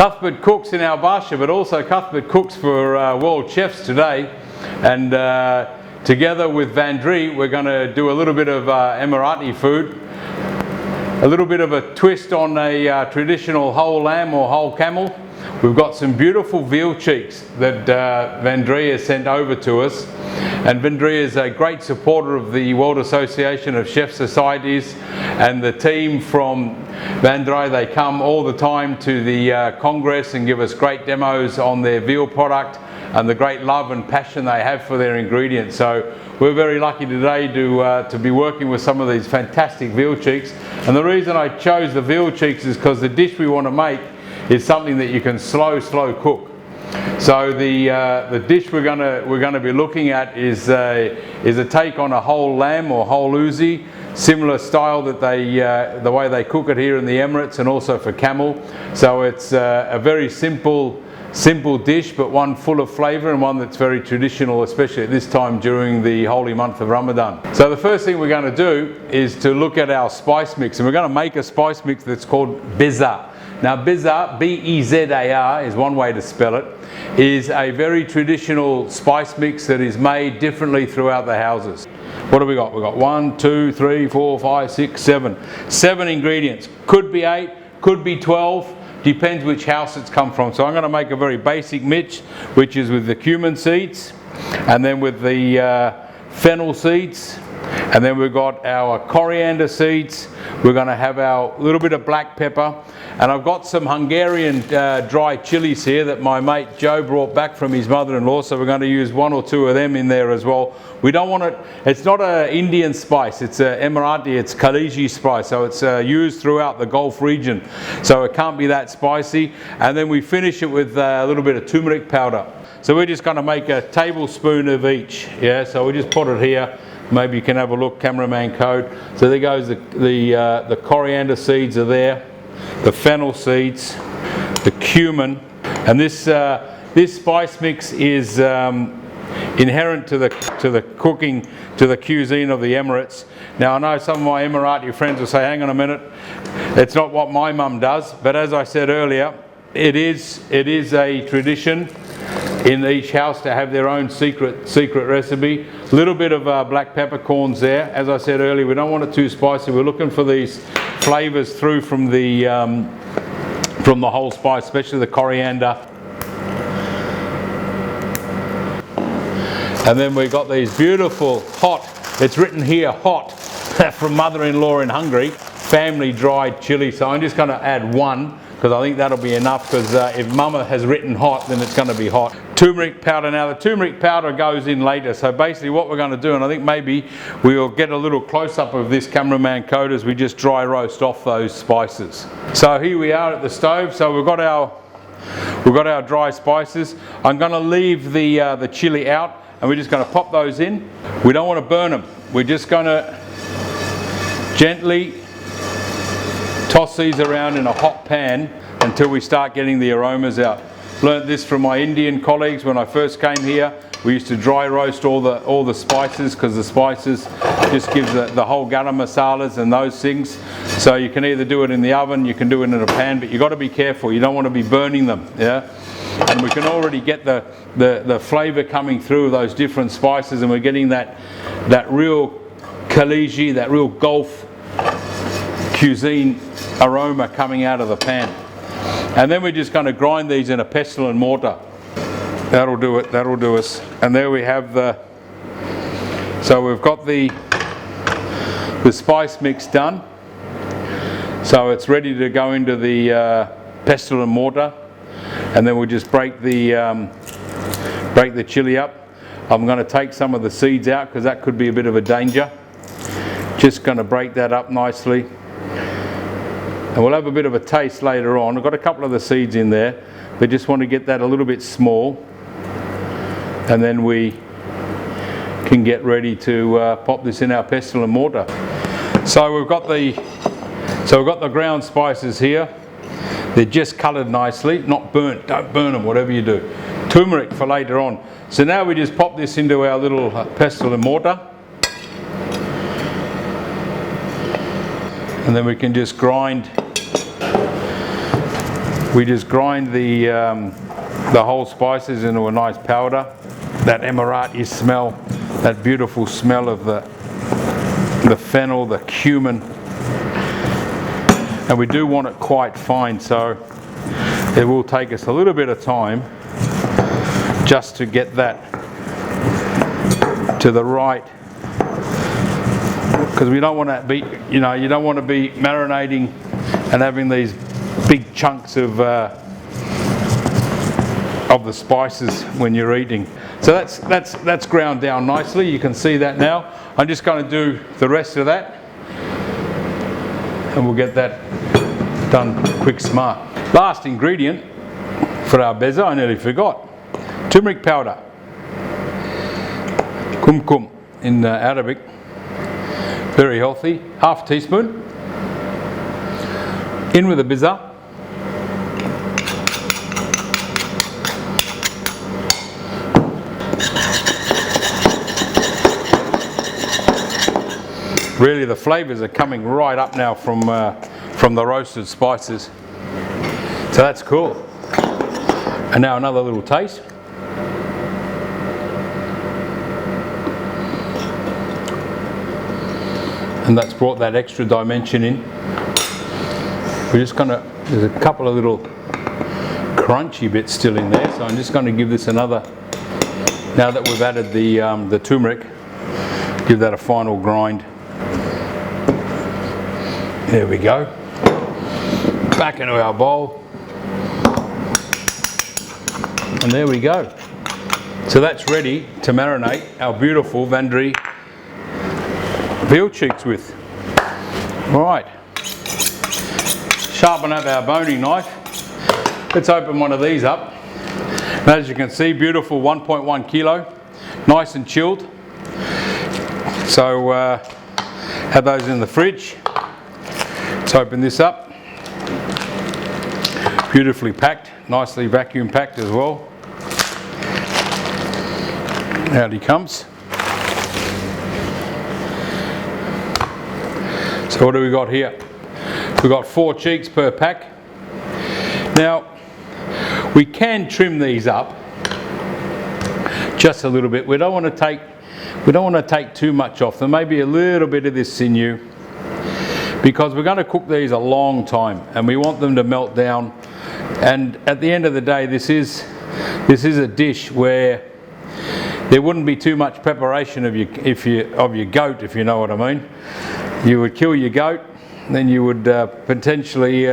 Cuthbert cooks in our Barsha, but also Cuthbert cooks for Worldchefs today, and together with VanDrie we're going to do a little bit of Emirati food, a little bit of a twist on a traditional whole lamb or whole camel. We've got some beautiful veal cheeks that VanDrie has sent over to us, and VanDrie is a great supporter of the World Association of Chef Societies, and the team from VanDrie, they come all the time to the Congress and give us great demos on their veal product and the great love and passion they have for their ingredients. So we're very lucky today to be working with some of these fantastic veal cheeks, and the reason I chose the veal cheeks is because the dish we want to make is something that you can slow cook. So the dish we're gonna be looking at is a take on a whole lamb or whole Ouzi, similar style that the way they cook it here in the Emirates and also for camel. So it's a very simple dish, but one full of flavour and one that's very traditional, especially at this time during the holy month of Ramadan. So the first thing we're going to do is to look at our spice mix, and we're going to make a spice mix that's called Bezar. Now Bezar, B-E-Z-A-R is one way to spell it, is a very traditional spice mix that is made differently throughout the houses. What do we got? We've got 1, 2, 3, 4, 5, 6, 7. 7 ingredients. Could be 8, could be 12, depends which house it's come from. So I'm going to make a very basic mix, which is with the cumin seeds, and then with the fennel seeds, and then we've got our coriander seeds. We're going to have our little bit of black pepper, and I've got some Hungarian dry chilies here that my mate Joe brought back from his mother-in-law, so we're going to use 1 or 2 of them in there as well. We don't want it, it's not an Indian spice, it's an Emirati, it's Khaliji spice, so it's used throughout the Gulf region, so it can't be that spicy. And then we finish it with a little bit of turmeric powder. So we're just going to make a tablespoon of each, yeah, so we just put it here. Maybe you can have a look, cameraman code. So there goes the coriander seeds are there, the fennel seeds, the cumin, and this spice mix is inherent to the cooking, to the cuisine of the Emirates. Now I know some of my Emirati friends will say, hang on a minute, it's not what my mum does, but as I said earlier, it is a tradition in each house to have their own secret recipe. A little bit of black peppercorns there. As I said earlier, we don't want it too spicy. We're looking for these flavours through from the whole spice, especially the coriander. And then we've got these beautiful hot, it's written here hot, from mother-in-law in Hungary, family dried chili. So I'm just going to add 1, because I think that'll be enough, because if mama has written hot, then it's going to be hot. Turmeric powder. Now the turmeric powder goes in later, so basically what we're going to do, and I think maybe we'll get a little close-up of this, cameraman code, as we just dry roast off those spices. So here we are at the stove. So we've got our dry spices. I'm going to leave the chili out, and we're just going to pop those in. We don't want to burn them. We're just going to gently toss these around in a hot pan until we start getting the aromas out. Learned this from my Indian colleagues when I first came here. We used to dry roast all the spices, because the spices just gives the whole garam masalas and those things. So you can either do it in the oven, you can do it in a pan, but you've got to be careful. You don't want to be burning them, yeah? And we can already get the flavour coming through those different spices, and we're getting that real Khaliji, that real Gulf cuisine aroma coming out of the pan. And then we're just going to grind these in a pestle and mortar. That'll do it, that'll do us. And there we have so we've got the spice mix done. So it's ready to go into the pestle and mortar. And then we'll just break the chili up. I'm going to take some of the seeds out, because that could be a bit of a danger. Just going to break that up nicely. And we'll have a bit of a taste later on. I've got a couple of the seeds in there, but just want to get that a little bit small, and then we can get ready to pop this in our pestle and mortar. So we've got the ground spices here. They're just coloured nicely, not burnt. Don't burn them, whatever you do. Turmeric for later on. So now we just pop this into our little pestle and mortar. And then we can just grind We just grind the whole spices into a nice powder. That Emirati smell, that beautiful smell of the fennel, the cumin. And we do want it quite fine, so it will take us a little bit of time just to get that to the right, because we don't want to be, you don't want to be marinating and having these big chunks of the spices when you're eating. So that's ground down nicely. You can see that now. I'm just going to do the rest of that, and we'll get that done quick smart. Last ingredient for our beza, I nearly forgot. Turmeric powder. Kum in Arabic. Very healthy. Half a teaspoon. In with the beza. Really, the flavours are coming right up now from the roasted spices. So that's cool. And now another little taste. And that's brought that extra dimension in. We're just gonna, there's a couple of little crunchy bits still in there, so I'm just going to give this another, now that we've added the turmeric, give that a final grind. There we go. Back into our bowl. And there we go. So that's ready to marinate our beautiful VanDrie veal cheeks with. All right. Sharpen up our boning knife. Let's open one of these up. And as you can see, beautiful 1.1 kilo, nice and chilled. So have those in the fridge. Let's open this up. Beautifully packed, nicely vacuum packed as well. Out he comes. So what do we got here? We've got 4 cheeks per pack. Now, we can trim these up just a little bit. We don't want to take too much off them. Maybe a little bit of this sinew, because we're going to cook these a long time and we want them to melt down. And at the end of the day, this is a dish where there wouldn't be too much preparation of your goat, if you know what I mean. You would kill your goat, then you would potentially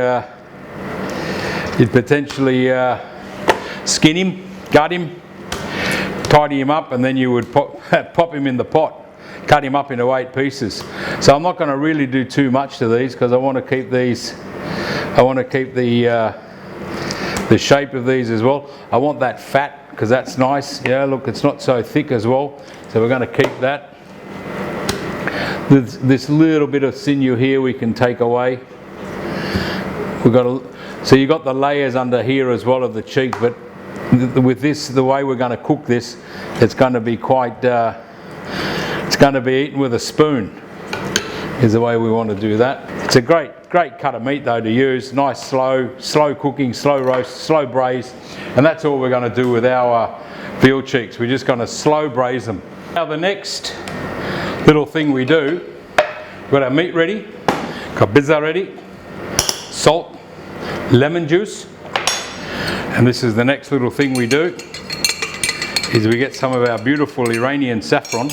skin him, gut him, tidy him up, and then you would pop him in the pot, cut him up into 8 pieces. So I'm not going to really do too much to these, because I want to keep these. I want to keep the shape of these as well. I want that fat, because that's nice. Yeah, look, it's not so thick as well. So we're going to keep that. This little bit of sinew here we can take away. So you've got the layers under here as well of the cheek, but with this, the way we're going to cook this, it's going to be quite, it's going to be eaten with a spoon, is the way we want to do that. It's a great cut of meat though to use. Nice slow cooking, slow roast, slow braise, and that's all we're going to do with our veal cheeks. We're just going to slow braise them. Now the next little thing we do, we've got our meat ready, got beza ready, salt, lemon juice, and this is the next little thing we do, is we get some of our beautiful Iranian saffron,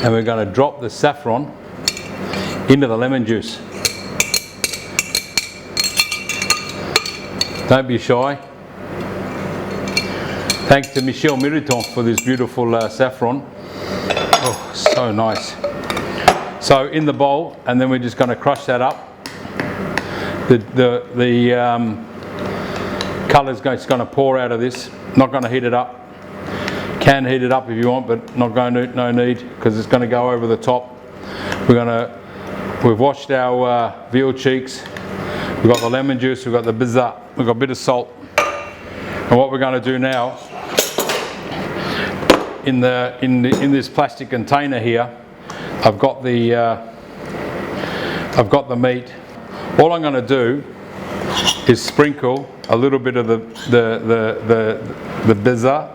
and we're going to drop the saffron into the lemon juice. Don't be shy. Thanks to Michel Miriton for this beautiful saffron. Oh, so nice. So in the bowl, and then we're just going to crush that up. The colour's going to pour out of this. Not going to heat it up. Can heat it up if you want, but not going to. No need, because it's going to go over the top. We've washed our veal cheeks. We've got the lemon juice. We've got the beza. We've got a bit of salt. And what we're going to do now, in this plastic container here, I've got the meat. All I'm going to do is sprinkle a little bit of the bizza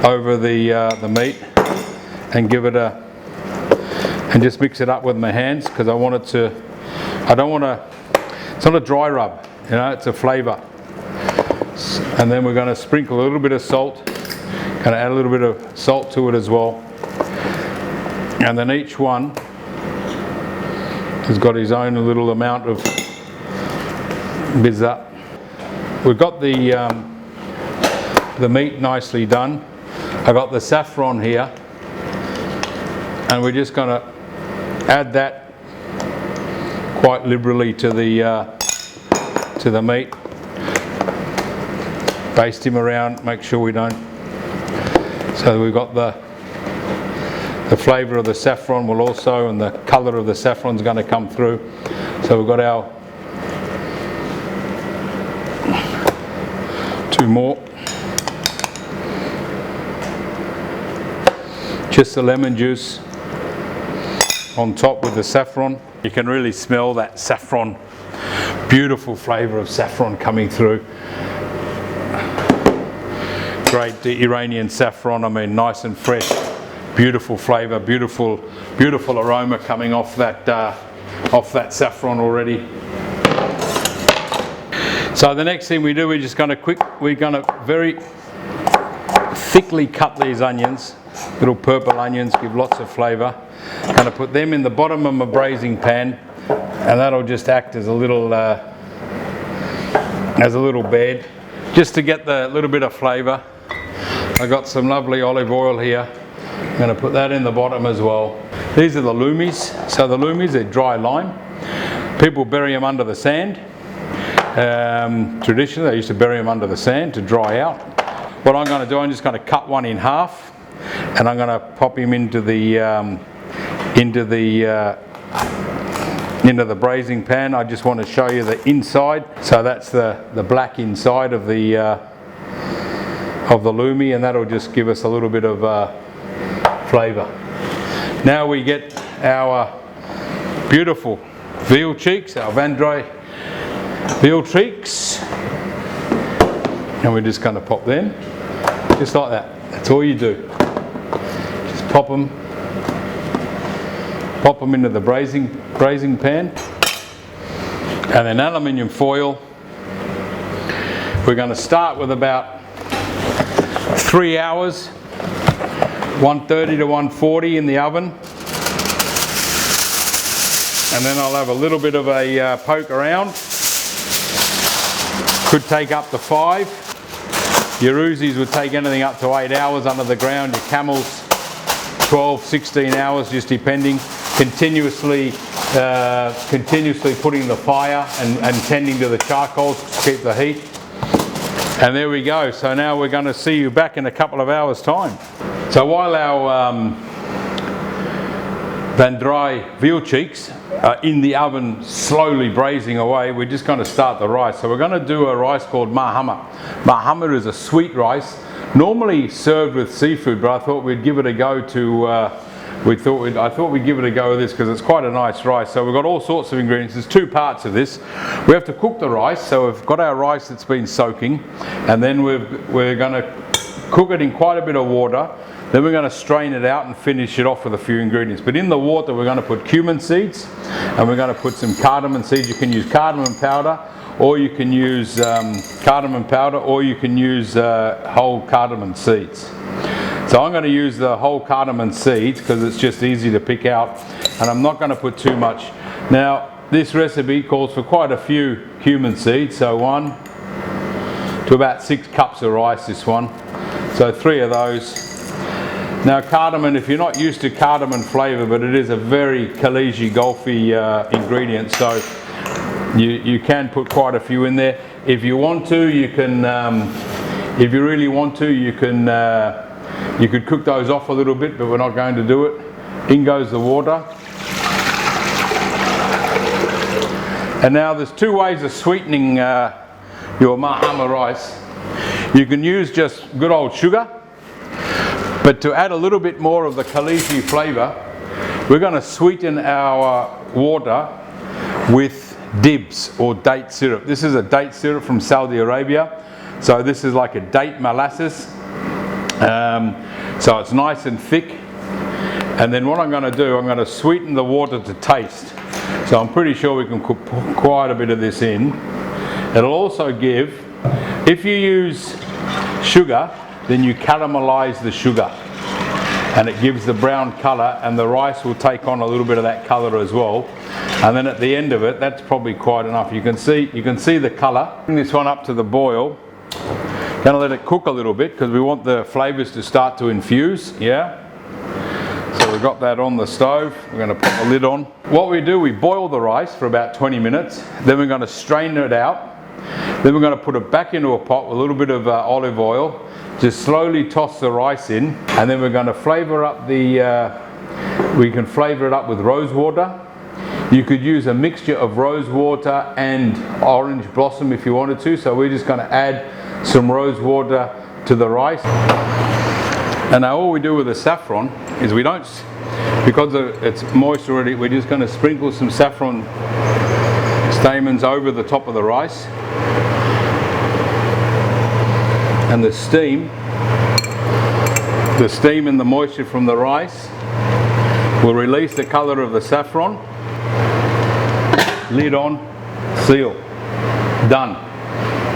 over the meat and give it and just mix it up with my hands, because I want it to, it's not a dry rub, you know, it's a flavour. And then we're going to sprinkle a little bit of salt, going to add a little bit of salt to it as well. And then each one has got his own little amount of bizza. We've got the meat nicely done. I've got the saffron here, and we're just going to add that quite liberally to the meat. Baste him around, make sure we don't. So we've got the flavour of the saffron will also, and the colour of the saffron is going to come through. So we've got our 2 more. Just the lemon juice on top with the saffron. You can really smell that saffron, beautiful flavour of saffron coming through. Great Iranian saffron, I mean, nice and fresh, beautiful flavour, beautiful aroma coming off that saffron already. So the next thing we do, we're going to very thickly cut these onions, little purple onions, give lots of flavour. Going to put them in the bottom of my braising pan, and that'll just act as a little bed, just to get the little bit of flavour. I've got some lovely olive oil here. I'm going to put that in the bottom as well. These are the loomies. So the loomies are dry lime. People bury them under the sand. Traditionally, they used to bury them under the sand to dry out. What I'm going to do, I'm just going to cut one in half, and I'm going to pop him into the braising pan. I just want to show you the inside. So that's the black inside of the loomie, and that'll just give us a little bit of flavour. Now we get our beautiful veal cheeks, our VanDrie Veal Cheeks, and we're just going to pop them just like that. That's all you do. Just pop them into the braising pan, and then aluminium foil. We're going to start with about 3 hours, 130 to 140 in the oven, and then I'll have a little bit of a poke around. Could take up to 5. Your Ouzis would take anything up to 8 hours under the ground. Your camels 12, 16 hours, just depending. Continuously putting the fire and tending to the charcoals to keep the heat. And there we go. So now we're going to see you back in a couple of hours' time. So while our VanDrie Veal Cheeks are in the oven slowly braising away, we're just going to start the rice. So we're going to do a rice called mahama. Mahama is a sweet rice, normally served with seafood, but I thought we'd give it a go I thought we'd give it a go with this because it's quite a nice rice. So we've got all sorts of ingredients. There's 2 parts of this. We have to cook the rice. So we've got our rice that's been soaking, and then we're going to cook it in quite a bit of water. Then we're going to strain it out and finish it off with a few ingredients. But in the water we're going to put cumin seeds, and we're going to put some cardamom seeds. You can use cardamom powder, or you can use whole cardamom seeds. So I'm going to use the whole cardamom seeds because it's just easy to pick out, and I'm not going to put too much. Now this recipe calls for quite a few cumin seeds, so 1 to about 6 cups of rice, this one. So 3 of those. Now cardamom, if you're not used to cardamom flavour, but it is a very Khaleesi Gulfi ingredient, so you can put quite a few in there. If you want to, you can, if you really want to, you could cook those off a little bit, but we're not going to do it. In goes the water. And now there's 2 ways of sweetening your mahama rice. You can use just good old sugar, but to add a little bit more of the Khaleesi flavour, we're going to sweeten our water with dibs or date syrup. This is a date syrup from Saudi Arabia. So this is like a date molasses. So it's nice and thick. And then what I'm going to do, I'm going to sweeten the water to taste. So I'm pretty sure we can put quite a bit of this in. It'll also give, if you use sugar, then you caramelize the sugar. And it gives the brown colour, and the rice will take on a little bit of that colour as well. And then at the end of it, that's probably quite enough. You can see the colour. Bring this one up to the boil. Going to let it cook a little bit because we want the flavours to start to infuse. Yeah. So we've got that on the stove. We're going to put the lid on. What we do, we boil the rice for about 20 minutes. Then we're going to strain it out. Then we're going to put it back into a pot with a little bit of olive oil. Just slowly toss the rice in, and then we're going to flavour up we can flavour it up with rose water. You could use a mixture of rose water and orange blossom if you wanted to. So we're just going to add some rose water to the rice. And now all we do with the saffron is we don't, because it's moist already, we're just going to sprinkle some saffron stamens over the top of the rice. And the steam and the moisture from the rice will release the colour of the saffron. Lid on, seal, done.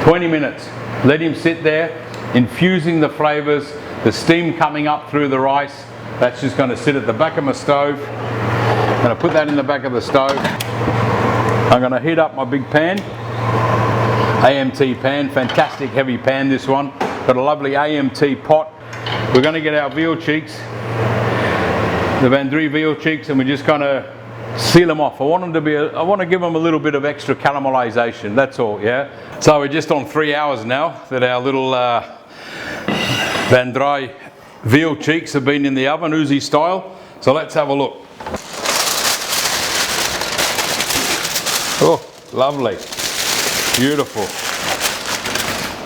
20 minutes. Let him sit there, infusing the flavours, the steam coming up through the rice. That's just going to sit at the back of my stove. I'm going to put that in the back of the stove. I'm going to heat up my big pan. AMT pan, fantastic heavy pan this one. Got a lovely AMT pot. We're going to get our veal cheeks, the VanDrie veal cheeks, and we're just going to seal them off. I want to give them a little bit of extra caramelization, that's all, yeah? So we're just on 3 hours now that our little VanDrie veal cheeks have been in the oven, Ouzi style. So let's have a look. Oh, lovely. Beautiful.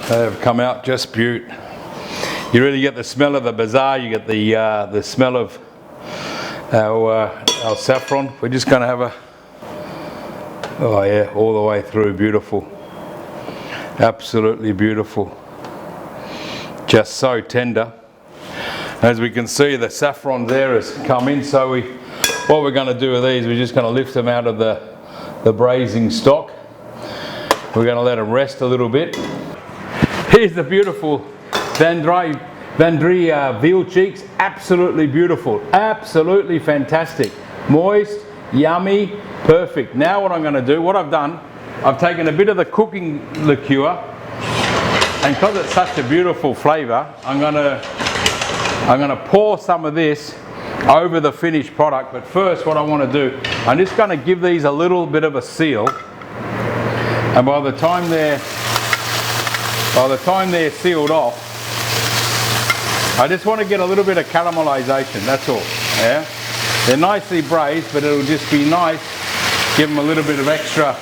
They have come out just beaut. You really get the smell of the bazaar. You get the smell of our saffron. We're just going to have a, oh yeah, all the way through. Beautiful. Absolutely beautiful. Just so tender. As we can see, the saffron there has come in. So what we're going to do with these, we're just going to lift them out of the braising stock. We're going to let them rest a little bit. Here's the beautiful VanDrie veal cheeks. Absolutely beautiful. Absolutely fantastic. Moist, yummy, perfect. Now what I'm going to do, what I've done, I've taken a bit of the cooking liqueur, and because it's such a beautiful flavour, I'm going to pour some of this over the finished product. But first what I want to do, I'm just going to give these a little bit of a seal. And by the time they're sealed off, I just want to get a little bit of caramelization, that's all. Yeah, they're nicely braised, but it'll just be nice, give them a little bit of extra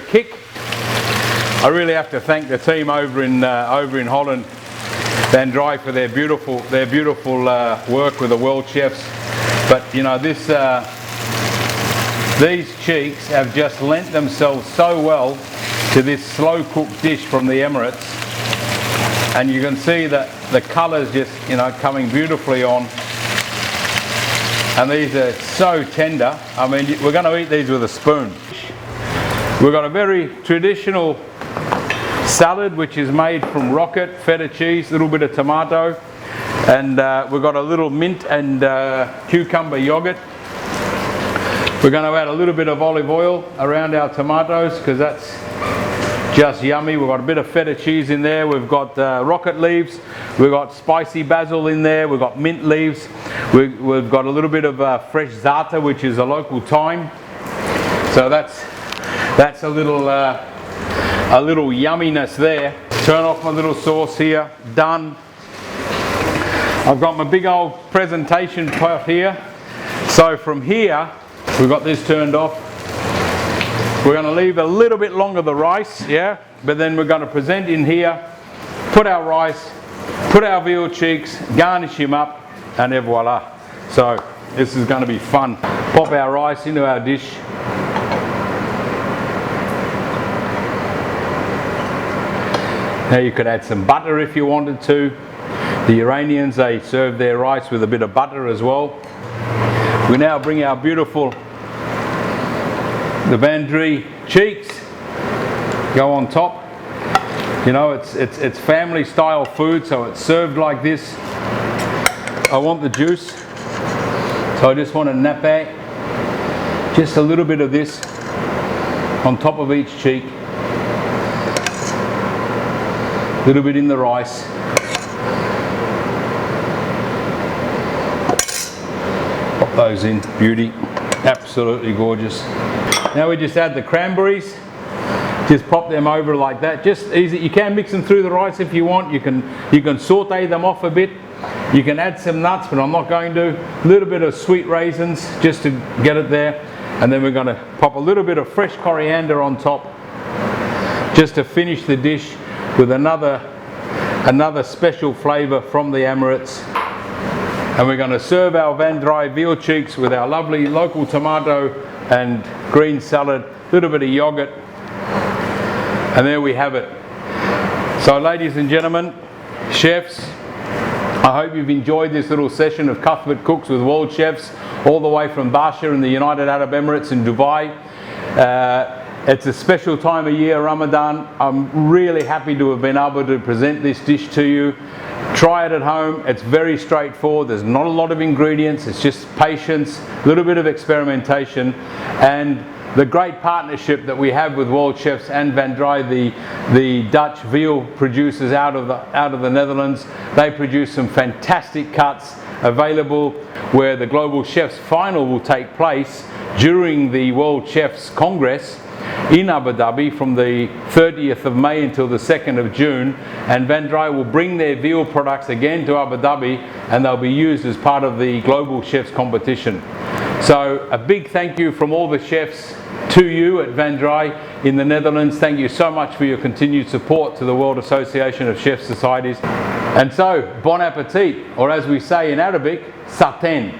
kick. I really have to thank the team over in Holland, VanDrie, for their beautiful work with the Worldchefs. But you know, these cheeks have just lent themselves so well to this slow cooked dish from the Emirates, and you can see that the colours just, you know, coming beautifully on, and these are so tender. I mean, we're going to eat these with a spoon. We've got a very traditional salad which is made from rocket, feta cheese, a little bit of tomato, and we've got a little mint and cucumber yogurt. We're going to add a little bit of olive oil around our tomatoes because that's just yummy. We've got a bit of feta cheese in there. We've got rocket leaves. We've got spicy basil in there. We've got mint leaves. We've got a little bit of fresh za'atar, which is a local thyme. So that's a little yumminess there. Turn off my little sauce here. Done. I've got my big old presentation pot here. So from here, we've got this turned off. We're going to leave a little bit longer the rice, yeah, but then we're going to present in here, put our rice, put our veal cheeks, garnish him up, and voila. So this is going to be fun. Pop our rice into our dish. Now you could add some butter if you wanted to. The Iranians, they serve their rice with a bit of butter as well. We now bring our beautiful, the VanDrie Cheeks, go on top. You know, it's family style food, so it's served like this. I want the juice, so I just want to nap out just a little bit of this on top of each cheek. A little bit in the rice. Pop those in, beauty, absolutely gorgeous. Now we just add the cranberries. Just pop them over like that, just easy. You can mix them through the rice if you want. You can saute them off a bit. You can add some nuts, but I'm not going to. A little bit of sweet raisins just to get it there. And then we're going to pop a little bit of fresh coriander on top just to finish the dish with another special flavour from the Emirates. And we're going to serve our VanDrie veal cheeks with our lovely local tomato and green salad, a little bit of yogurt. And there we have it. So ladies and gentlemen, chefs, I hope you've enjoyed this little session of Cuthbert Cooks with Worldchefs, all the way from Basha in the United Arab Emirates in Dubai. It's a special time of year, Ramadan. I'm really happy to have been able to present this dish to you. Try it at home. It's very straightforward. There's not a lot of ingredients. It's just patience, a little bit of experimentation, and the great partnership that we have with Worldchefs and VanDrie, the Dutch veal producers out of the Netherlands. They produce some fantastic cuts available, where the Global Chefs Final will take place during the World Chefs Congress in Abu Dhabi from the 30th of May until the 2nd of June, and VanDrie will bring their veal products again to Abu Dhabi, and they'll be used as part of the Global Chefs competition. So a big thank you from all the chefs to you at VanDrie in the Netherlands. Thank you so much for your continued support to the World Association of Chef Societies. And so, bon appetit, or as we say in Arabic, saten.